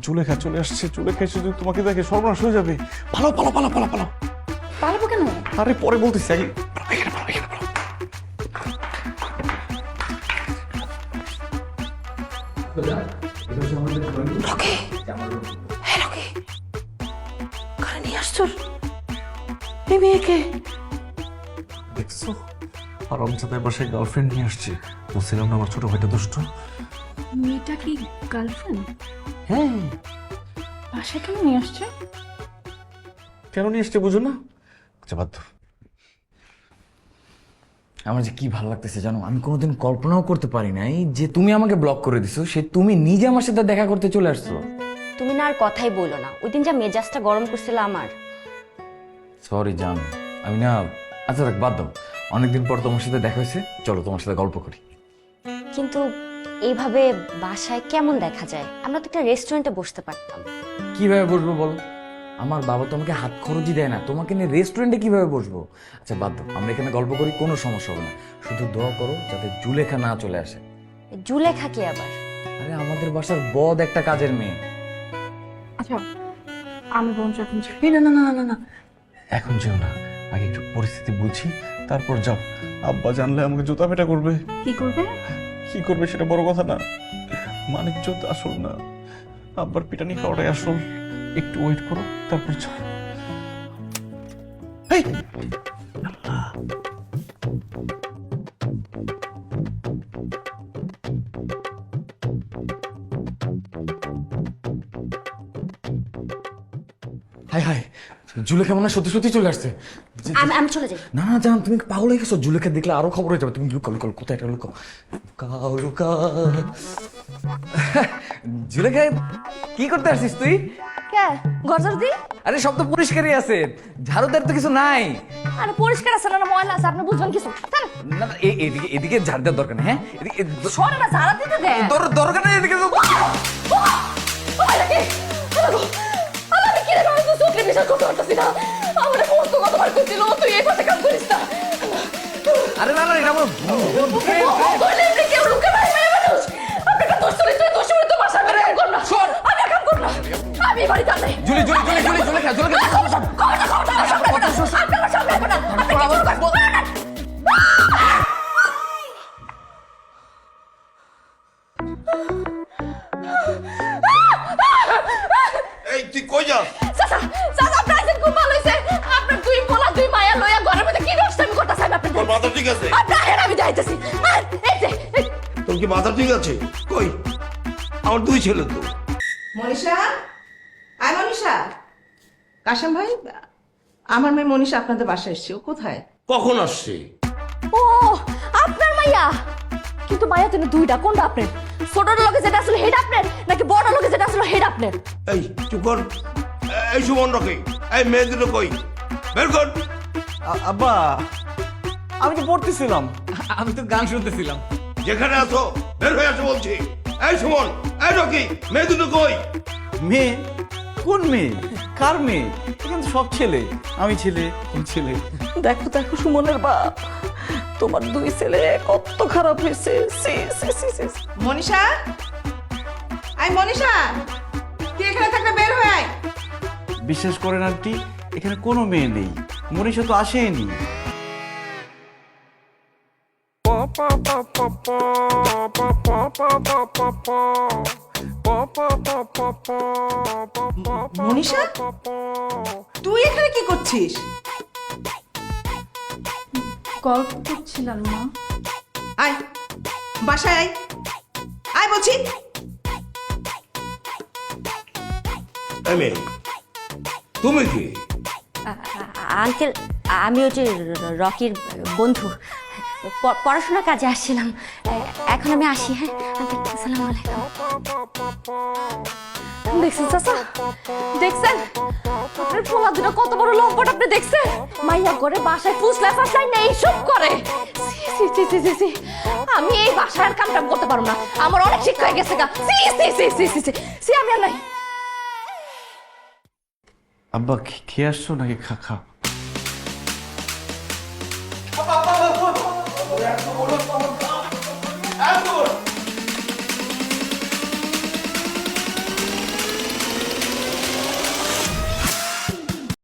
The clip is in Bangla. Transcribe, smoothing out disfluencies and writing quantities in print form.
জুলেখা চলে আসছে, জুলেখা এসে যদি তোমাকে দেখে সর্বনাশ হয়ে যাবে। পালাও পালাও পালাও পালাও পালাও। পালাবো কেন? আরে পরে বলতেছি, আগে পালাও, এখানে পালাও, এখানে পালাও। রকি, হ্যাঁ রকি, কারে নিয়ে আসছো এই মেয়েকে? দেখছো আরামজাদের বাসায় গার্লফ্রেন্ড নিয়ে আসছে। বলছিলাম না আমার ছোট ভাইটা দুষ্ট। মেয়েটা কি গার্লফ্রেন্ড? হ্যাঁ। বাসায় কেন নিয়ে আসছে? কেন নিয়ে আসছে বুঝো না? আচ্ছা বাধ্য। আমার যে কি ভালো লাগতেছে জানো, আমি কোনোদিন কল্পনাও করতে পারি নাই যে তুমি আমাকে ব্লক করে দিছো, সে তুমি নিজে আমার সাথে দেখা করতে চলে আসছো। তুমি না আর কথাই বলো না, ওই দিন যা মেজাজটা গরম করছিল আমার। সরি জান, আমি না, আচ্ছা রাখ, বাদ দাও। অনেকদিন পর তোমার সাথে দেখা হয়েছে, চলো তোমার সাথে গল্প করি। কিন্তু এইভাবে বাসায় কেমন দেখা যায়? আমরা তো একটা রেস্টুরেন্টে বসতে পারতাম। কিভাবে বসবো বলো? আমার বাবা তো আমাকে হাত খরচই দেয় না, তোমাকে নিয়ে রেস্টুরেন্টে কিভাবে বসবো? আচ্ছা বাদ দাও, আমরা এখানে গল্প করি, কোনো সমস্যা হবে না। শুধু দোয়া করো যাতে জুলেখা না চলে আসে। জুলেখা কি আবার? আরে আমাদের বাসার বদ একটা কাজের মেয়ে। আচ্ছা আমি বরঞ্চ এখন যাই। এই না না না না না, এখন যেও না, আগে একটু পরিস্থিতি বুঝি তারপর যাও। আব্বা জানলে আমাকে জুতা পেটা করবে। কি করবে? কি করবে সেটা বড় কথা না, মানিজ্য আসল না, আব্বার পিটানি খাওয়াটাই আসল। একটু ওয়েট করো তারপর যাও। এই! হাই হাই, জুলেখা মনে হয় সত্যি সত্যি চলে আসছে। আমি চলে যাই। না না জান, তুমি পাগল হয়ে গেছো, জুলেখা দেখলে আরো খবর হয়ে যাবে। তুমি লুকাও লুকাও, কোথায় এটা লুকাও, লুকাও লুকাও। জুলেখা, কি করতে আসছিস তুই? কে ঘর ঝাড়ু দি? আরে সব তো পরিষ্কারই আছে, ঝাড়ুদার তো কিছু নাই। আরে পরিষ্কার আছে না ময়লা আছে, আপনি বুঝবেন কিছু? না না, এদিকে এদিকে ঝাড় দেওয়ার দরকার নেই। হ্যাঁ এদিকে সরে না, ঝাড়া দিতে দে। দরকার নেই, এদিকে আমি কি রে, আমি তো চোখে বিশ্বাস করতে পারতেছি না। আমার কত কতবার কইছিল তুই এই পাশে কাজ করিস না। আরে না না, এটা আমার বলে এমনি কেউ লুকে ভাই মেয়ে মানুষ। আপনি একটা দোষ চলে তুই দোষ তো বাসা মেরে কাম কর না। আমি কাম কর না, আমি এই বাড়িতে আছি। জুলি জুলি জুলি জুলি জুলেখা জুলেখা আপনারা সব রাখবেন না, আপনি কিছু করবেন না। এই তুই কই যাস? চাচা চাচা, আপনার আজকে খুব ভালো হয়েছে। আপনার দুই পোলা দুই মায়া লইয়া ঘরের মধ্যে কি নষ্টামি করতেছে আমি আপনার। তোর মাথা ঠিক আছে? আপনার আমি যাইতেছি। এই যে তোর কি মাথা ঠিক আছে? কই আমার দুই ছেলে তো। মনীষা, আয় মনীষা। কাশেম ভাই, আমার মেয়ে মনীষা আপনাদের বাসায় এসছে। ও কোথায়? কখন আসছে? ও আপনার মাইয়া। কিন্তু মাইয়া তুমি দুইটা, কোনটা আপনার? ছোটর লোকে যেটা আসলে হেড আপনার, নাকি বড় লোকে যেটা আসলে হেড আপনার? এই চুপ কর। এই সুমন রকে, এই মেয়ে দুটো কই? বের কর। আব্বা আমি তো পড়তেছিলাম। আমি তো গান শুনতেছিলাম। যেখানে আছো বের হয়ে আসো বলছি। এই সুমন, এই রকি, মেয়ে দুটো কই? মেয়ে? কোন মেয়ে? কার মেয়ে? এখানে তো সব ছেলে। আমি ছেলে, কোন ছেলে? দেখো দেখো সুমনের বাপ, তোমার দুই ছেলে কত খারাপ হয়েছে। সি সি সি সি। মনীষা, আয় মনীষা, তুই এখানে থাকলে বের হয়ে আয়। বিশ্বাস করেন আন্টি, এখানে কোনো মেয়ে নেই, মনীষা তো আসেনি। মনীষা, তুই এখানে কি করছিস? গল্প করছিলাম মা। আয় বাসায় আয়, আয় বলছি। এই মেয়ে, তুমি কি? আঙ্কেল, আমি হচ্ছে রকির বন্ধু, পড়াশোনার কাজে আসছিলাম। এখন আমি আসি। হ্যাঁ আঙ্কেল, আসসালামু আলাইকুম। দেখছেন চাচা, দেখছেন আপনার পোলা দুটো কত বড় লম্পট, আপনি দেখছেন? মাইয়া করে বাসায় ফুসলা ফাসলাই না এইসব করে। সি সি সি সি সি, আমি এই বাসার কামটা করতে পারবো না, আমার অনেক শিক্ষা হয়ে গেছে গা। সি সি সি সি সি সি সি, আমি আর নাই। আব্বা খেয়ে আসছো নাকি? খা খা।